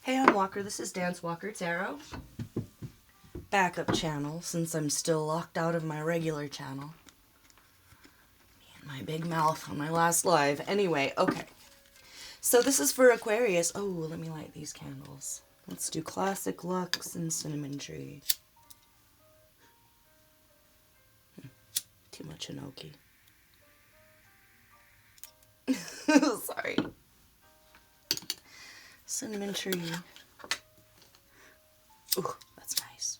Hey, I'm Walker. This is Dance Walker Tarot. Backup channel, since I'm still locked out of my regular channel. Me and my big mouth on my last live. Anyway, okay. So this is for Aquarius. Oh, let me light these candles. Let's do Classic Lux and Cinnamon Tree. Too much enoki. Sorry. Cinnamon Tree. Ooh, that's nice.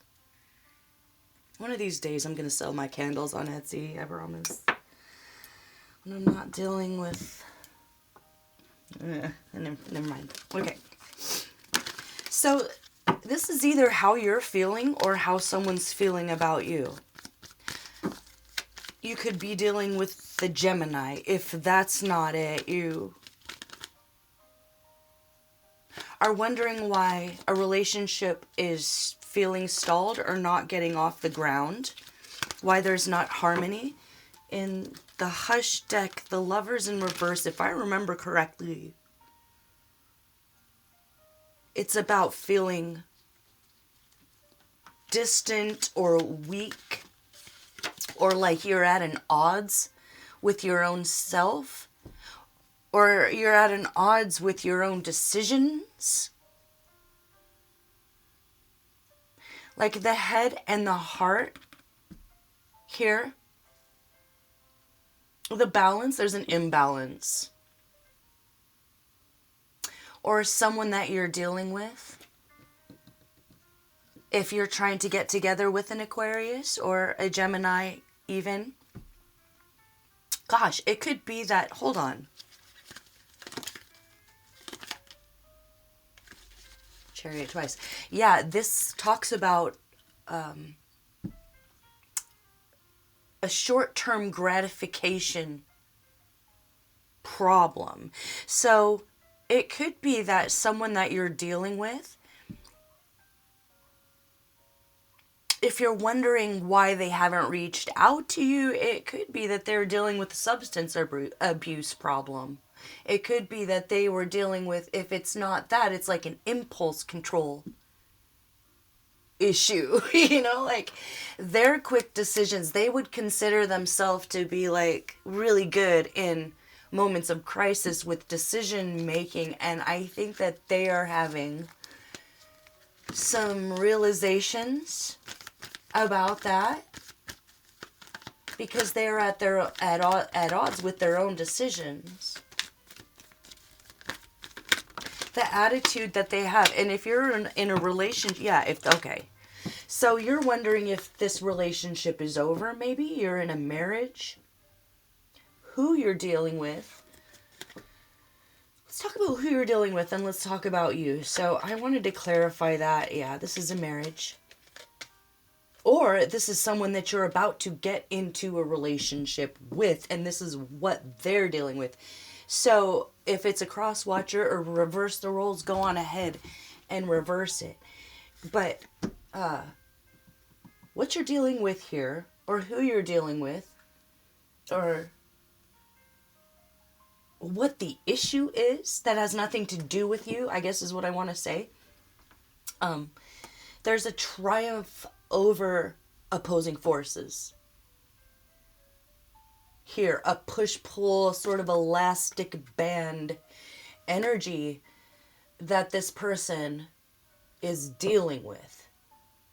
One of these days I'm going to sell my candles on Etsy, I promise. When I'm not dealing with... never mind. Okay. So, this is either how you're feeling or how someone's feeling about you. You could be dealing with the Gemini. If that's not it, you are wondering why a relationship is feeling stalled or not getting off the ground, why there's not harmony. In the Hush deck, the Lover's in reverse, if I remember correctly, it's about feeling distant or weak, or like you're at an odds with your own self, or you're at an odds with your own decisions. Like the head and the heart here, the balance, there's an imbalance. Or someone that you're dealing with. If you're trying to get together with an Aquarius or a Gemini even. Gosh, it could be that, hold on. Chariot twice. Yeah, this talks about a short-term gratification problem. So it could be that someone that you're dealing with, if you're wondering why they haven't reached out to you, it could be that they're dealing with a substance abuse problem. It could be that they were dealing with, if it's not that, it's like an impulse control issue. You know, like their quick decisions, they would consider themselves to be like really good in moments of crisis with decision making, and I think that they are having some realizations about that because they're at odds with their own decisions. The attitude that they have, and if you're in a relationship, okay. So you're wondering if this relationship is over, maybe you're in a marriage, who you're dealing with. Let's talk about who you're dealing with and let's talk about you. So I wanted to clarify that, yeah, this is a marriage. Or this is someone that you're about to get into a relationship with, and this is what they're dealing with. So if it's a cross watcher or reverse the roles, go on ahead and reverse it. But what you're dealing with here, or who you're dealing with, or what the issue is that has nothing to do with you, I guess is what I want to say. There's a triumph over opposing forces. Here, a push-pull, sort of elastic band energy that this person is dealing with.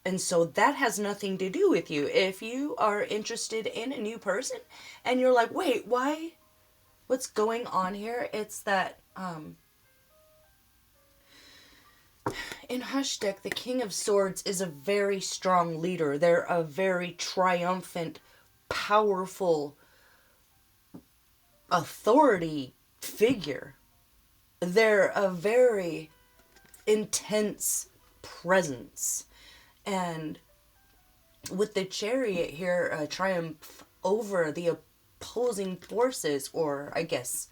And so that has nothing to do with you. If you are interested in a new person and you're like, wait, why? What's going on here? It's that in Hush deck, the King of Swords is a very strong leader. They're a very triumphant, powerful authority figure. They're a very intense presence. And with the Chariot here, a triumph over the opposing forces, or I guess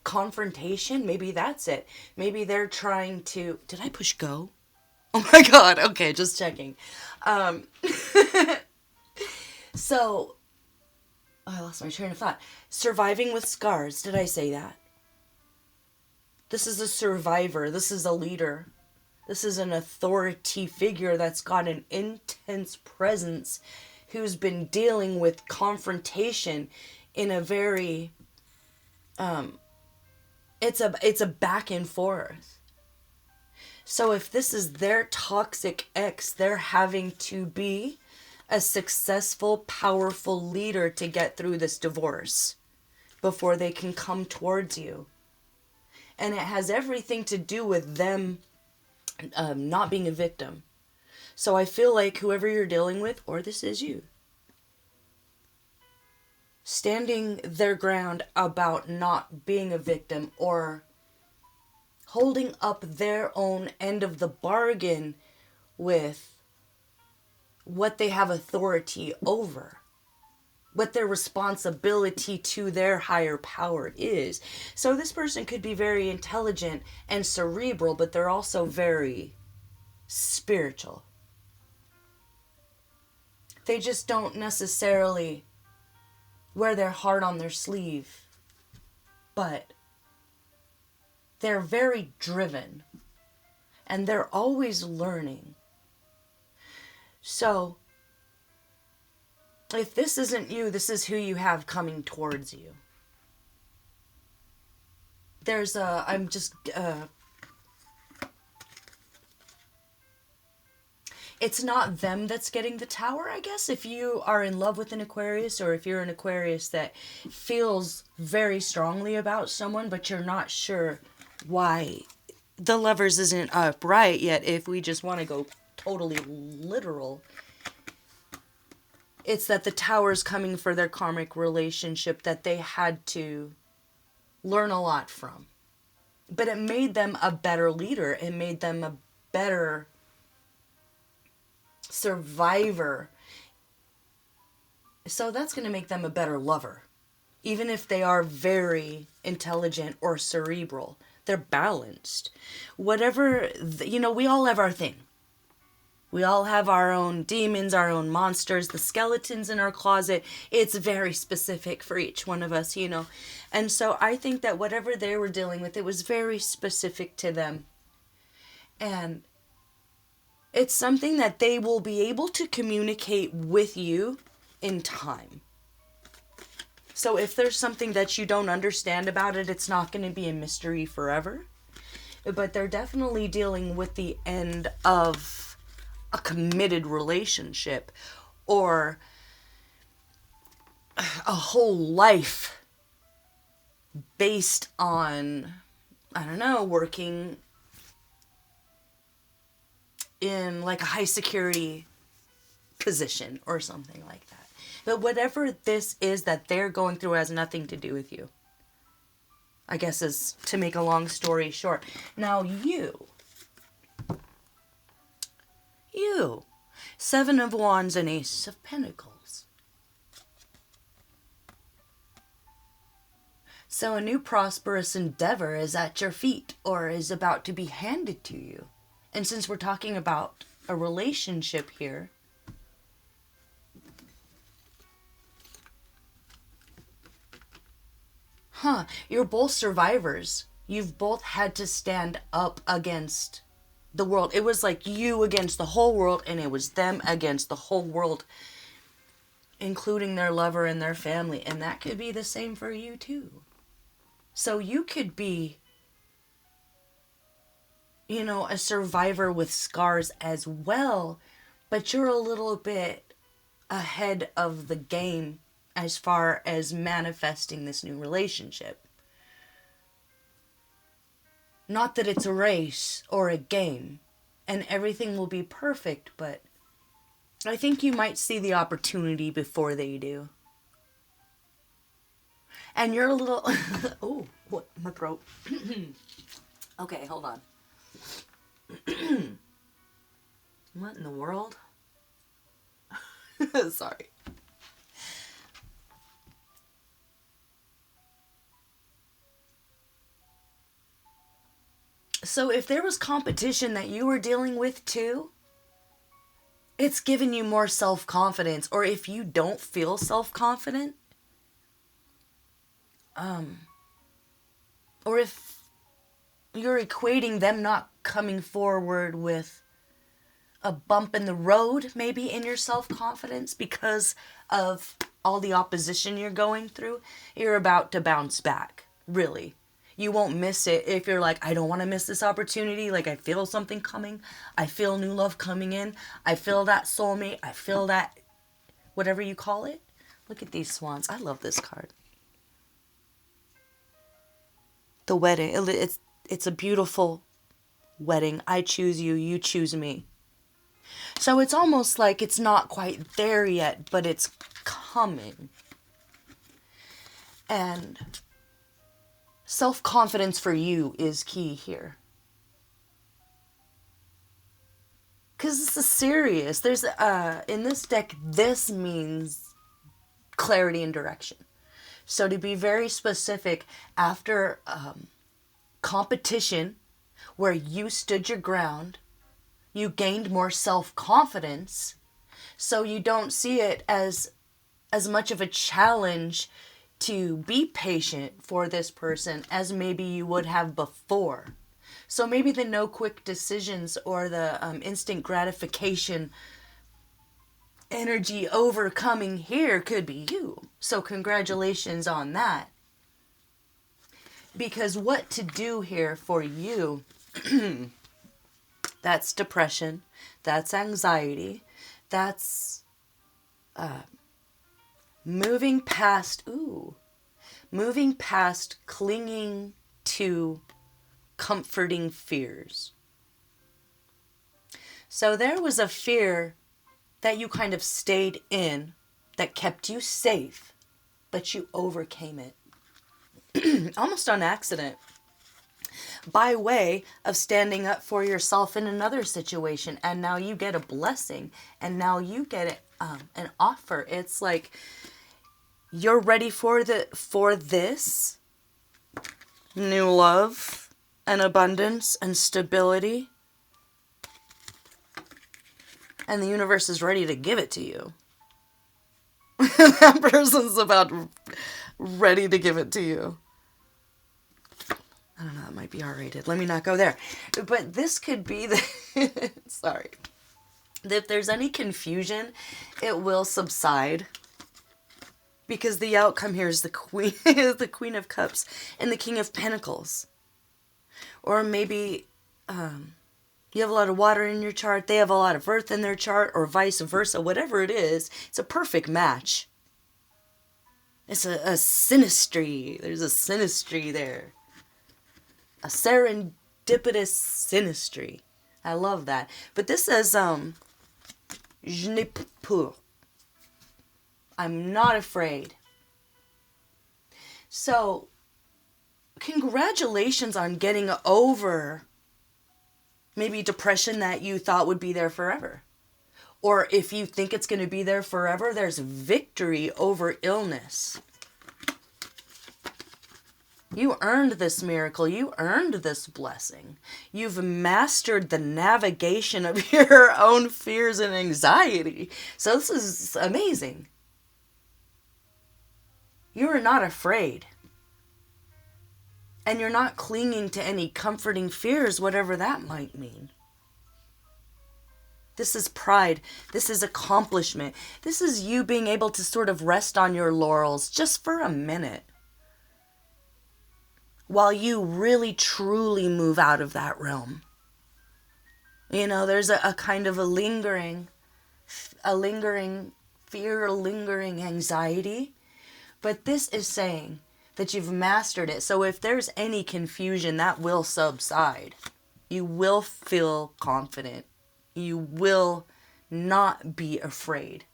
confrontation, maybe that's it. Maybe they're trying to... Did I push go? Oh my god, okay, just checking. So, I lost my train of thought. Surviving with scars, did I say that? This is a survivor, this is a leader. This is an authority figure that's got an intense presence, who's been dealing with confrontation in a very it's a back and forth. So if this is their toxic ex, they're having to be a successful, powerful leader to get through this divorce before they can come towards you. And it has everything to do with them not being a victim. So I feel like whoever you're dealing with, or this is you, standing their ground about not being a victim, or holding up their own end of the bargain with what they have authority over, what their responsibility to their higher power is. So this person could be very intelligent and cerebral, but they're also very spiritual. They just don't necessarily wear their heart on their sleeve, but they're very driven and they're always learning. So if this isn't you, this is who you have coming towards you. There's it's not them that's getting the tower, I guess. If you are in love with an Aquarius, or if you're an Aquarius that feels very strongly about someone, but you're not sure why the Lovers isn't upright yet, if we just want to go totally literal, it's that the tower's coming for their karmic relationship that they had to learn a lot from. But it made them a better leader. It made them a better survivor. So that's going to make them a better lover. Even if they are very intelligent or cerebral, they're balanced. Whatever, we all have our thing. We all have our own demons, our own monsters, the skeletons in our closet. It's very specific for each one of us, And so I think that whatever they were dealing with, it was very specific to them. And it's something that they will be able to communicate with you in time. So if there's something that you don't understand about it, it's not going to be a mystery forever. But they're definitely dealing with the end of a committed relationship, or a whole life based on, working in like a high security position or something like that. But whatever this is that they're going through has nothing to do with you, I guess, is to make a long story short. Now you, Seven of Wands and Ace of Pentacles. So a new prosperous endeavor is at your feet, or is about to be handed to you. And since we're talking about a relationship here, you're both survivors. You've both had to stand up against the world. It was like you against the whole world, and it was them against the whole world, including their lover and their family. And that could be the same for you too. So you could be, a survivor with scars as well, but you're a little bit ahead of the game as far as manifesting this new relationship. Not that it's a race or a game and everything will be perfect, but I think you might see the opportunity before they do. And you're a little... oh, what? My throat. Okay, hold on. What in the world? Sorry. So if there was competition that you were dealing with too, it's given you more self-confidence. Or if you don't feel self-confident, or if you're equating them not coming forward with a bump in the road, maybe in your self-confidence because of all the opposition you're going through, you're about to bounce back, really. You won't miss it if you're like, I don't want to miss this opportunity. Like, I feel something coming. I feel new love coming in. I feel that soulmate. I feel that, whatever you call it. Look at these swans. I love this card. The wedding. It's a beautiful wedding. I choose you. You choose me. So it's almost like it's not quite there yet, but it's coming. And self-confidence for you is key here. Because this is serious. There's, in this deck, this means clarity and direction. So to be very specific, after competition where you stood your ground, you gained more self-confidence, so you don't see it as much of a challenge to be patient for this person as maybe you would have before. So maybe the no quick decisions or the instant gratification energy overcoming here could be you. So congratulations on that. Because what to do here for you, that's depression, that's anxiety, that's moving past clinging to comforting fears. So there was a fear that you kind of stayed in that kept you safe, but you overcame it. Almost on accident. By way of standing up for yourself in another situation, and now you get a blessing, and now you get an offer. It's like you're ready for this new love and abundance and stability, and the universe is ready to give it to you. That person's about ready to give it to you. I don't know, that might be R-rated. Let me not go there. But this could be the... Sorry. If there's any confusion, it will subside. Because the outcome here is the Queen, the Queen of Cups and the King of Pentacles. Or maybe you have a lot of water in your chart, they have a lot of earth in their chart, or vice versa. Whatever it is, it's a perfect match. It's a synastry. There's a synastry there. A serendipitous synastry. I love that. But this says, je n'ai peur. I'm not afraid. So, congratulations on getting over maybe depression that you thought would be there forever. Or if you think it's going to be there forever, there's victory over illness. You earned this miracle. You earned this blessing. You've mastered the navigation of your own fears and anxiety. So this is amazing. You are not afraid. And you're not clinging to any comforting fears, whatever that might mean. This is pride. This is accomplishment. This is you being able to sort of rest on your laurels just for a minute, while you really truly move out of that realm. You know, there's a kind of a lingering fear, a lingering anxiety. But this is saying that you've mastered it. So if there's any confusion, that will subside. You will feel confident. You will not be afraid.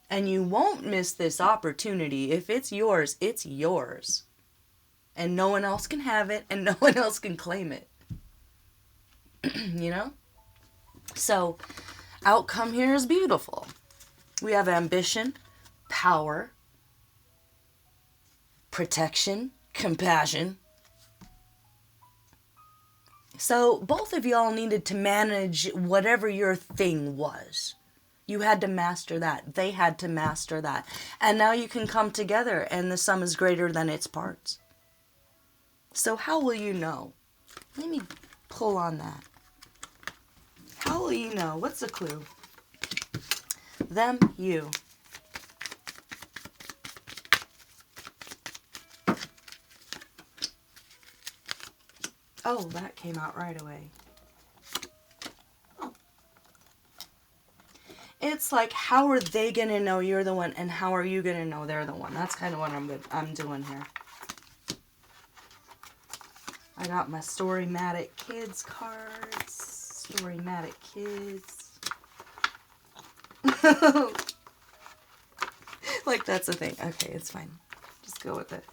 And you won't miss this opportunity. If it's yours, it's yours. And no one else can have it, and no one else can claim it. You know? So, outcome here is beautiful. We have ambition, power, protection, compassion. So, both of y'all needed to manage whatever your thing was. You had to master that. They had to master that. And now you can come together, and the sum is greater than its parts. So how will you know? Let me pull on that? How will you know? What's the clue? Them, you. Oh, that came out right away. It's like, how are they going to know you're the one, and how are you going to know they're the one? That's kind of what I'm doing here. I got my Storymatic Kids cards. Storymatic Kids. Like, that's a thing. Okay, it's fine. Just go with it.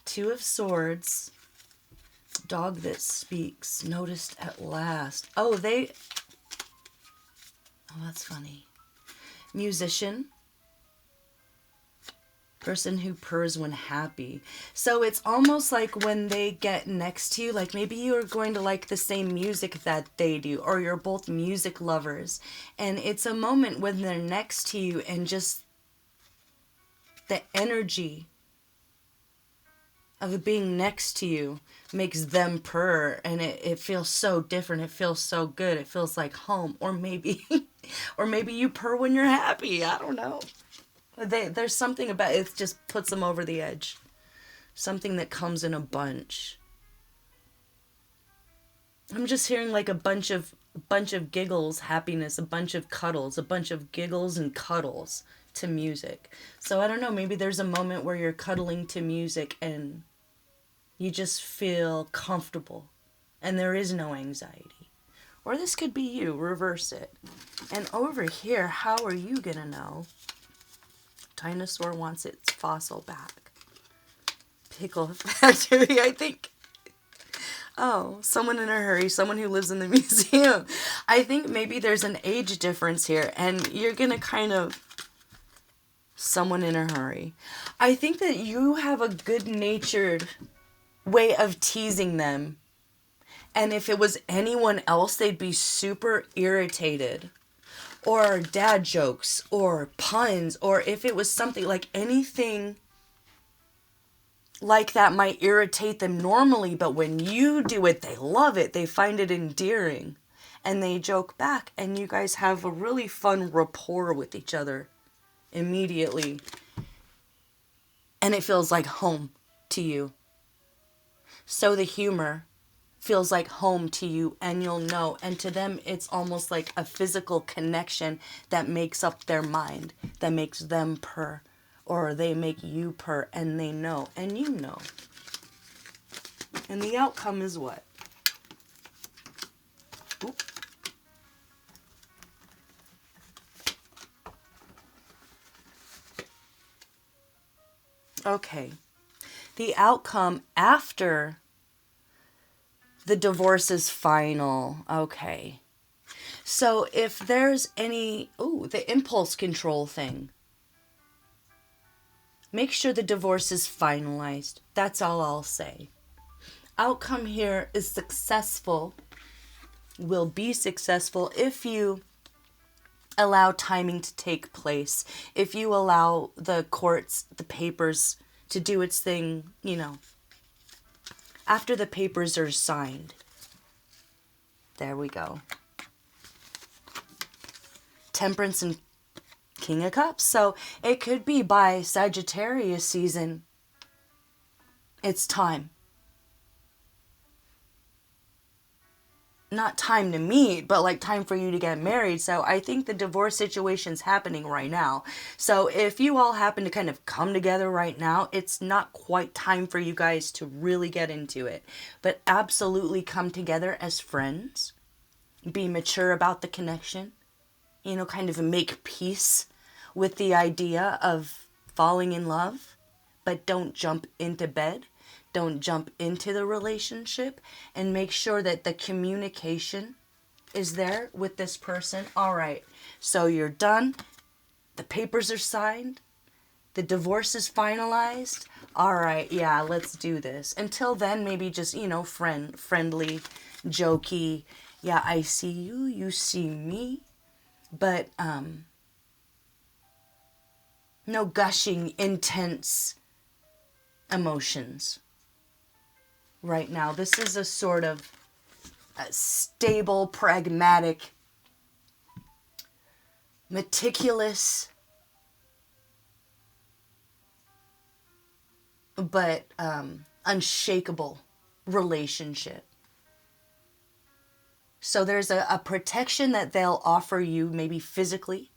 Two of Swords. Dog that speaks. Noticed at last. Oh, that's funny. Musician. Person who purrs when happy. So it's almost like when they get next to you, like maybe you're going to like the same music that they do, or you're both music lovers. And it's a moment when they're next to you and just the energy of being next to you makes them purr, and it feels so different. It feels so good. It feels like home. Or maybe you purr when you're happy. I don't know. There's something about it just puts them over the edge. Something that comes in a bunch. I'm just hearing like a bunch of giggles, happiness, a bunch of cuddles, a bunch of giggles and cuddles to music. So I don't know, maybe there's a moment where you're cuddling to music and you just feel comfortable and there is no anxiety. Or this could be you, reverse it. And over here, how are you gonna know? Dinosaur wants its fossil back. Pickle factory, I think. Oh, someone in a hurry, someone who lives in the museum. I think maybe there's an age difference here and you're gonna kind of... Someone in a hurry. I think that you have a good-natured way of teasing them. And if it was anyone else, they'd be super irritated. Or dad jokes, or puns, or if it was something like anything like that might irritate them normally, but when you do it, they love it. They find it endearing. And they joke back, and you guys have a really fun rapport with each other immediately. And it feels like home to you. So the humor feels like home to you, and you'll know. And to them, it's almost like a physical connection that makes up their mind, that makes them purr, or they make you purr, and they know, and you know. And the outcome is what? Oop. Okay. The outcome after the divorce is final. Okay. So if there's any... Ooh, the impulse control thing. Make sure the divorce is finalized. That's all I'll say. Outcome here is successful. Will be successful if you allow timing to take place. If you allow the courts, the papers to do its thing, you know. After the papers are signed. There we go. Temperance and King of Cups. So it could be by Sagittarius season. It's time. Not time to meet, but like time for you to get married. So I think the divorce situation's happening right now. So if you all happen to kind of come together right now, it's not quite time for you guys to really get into it. But absolutely come together as friends. Be mature about the connection. You know, kind of make peace with the idea of falling in love. But don't jump into bed. Don't jump into the relationship, and make sure that the communication is there with this person. All right, so you're done. The papers are signed. The divorce is finalized. All right, yeah, let's do this. Until then, maybe just, you know, friendly, jokey. Yeah, I see you, you see me. But No gushing, intense emotions right now. This is a sort of a stable, pragmatic, meticulous, but unshakable relationship. So there's a protection that they'll offer you, maybe physically,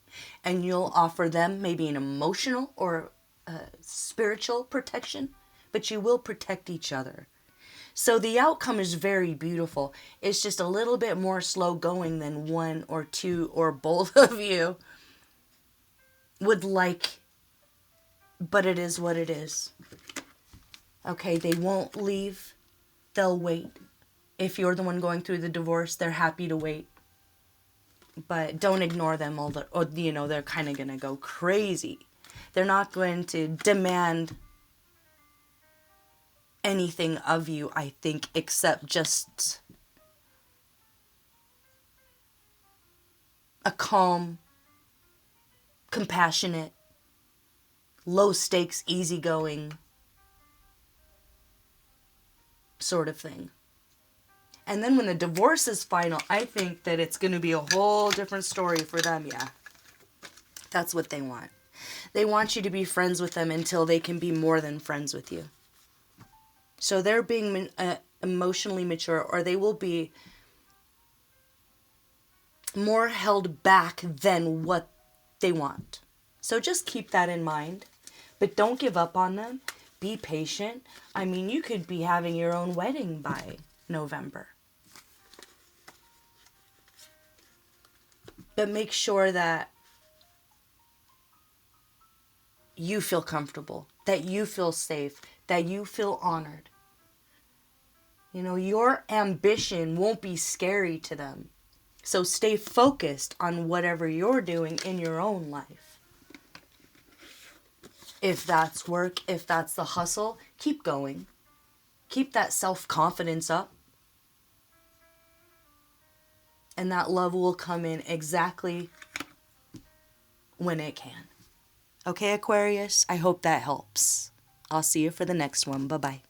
and you'll offer them maybe an emotional or spiritual protection, but you will protect each other. So the outcome is very beautiful. It's just a little bit more slow going than one or two or both of you would like, but it is what it is. Okay, they won't leave. They'll wait. If you're the one going through the divorce, they're happy to wait. But don't ignore them they're kind of going to go crazy. They're not going to demand anything of you, I think, except just a calm, compassionate, low stakes, easygoing sort of thing. And then when the divorce is final, I think that it's going to be a whole different story for them, yeah. That's what they want. They want you to be friends with them until they can be more than friends with you. So they're being emotionally mature, or they will be more held back than what they want. So just keep that in mind. But don't give up on them. Be patient. I mean, you could be having your own wedding by November. But make sure that you feel comfortable, that you feel safe, that you feel honored. You know, your ambition won't be scary to them. So stay focused on whatever you're doing in your own life. If that's work, if that's the hustle, keep going. Keep that self-confidence up. And that love will come in exactly when it can. Okay, Aquarius? I hope that helps. I'll see you for the next one. Bye-bye.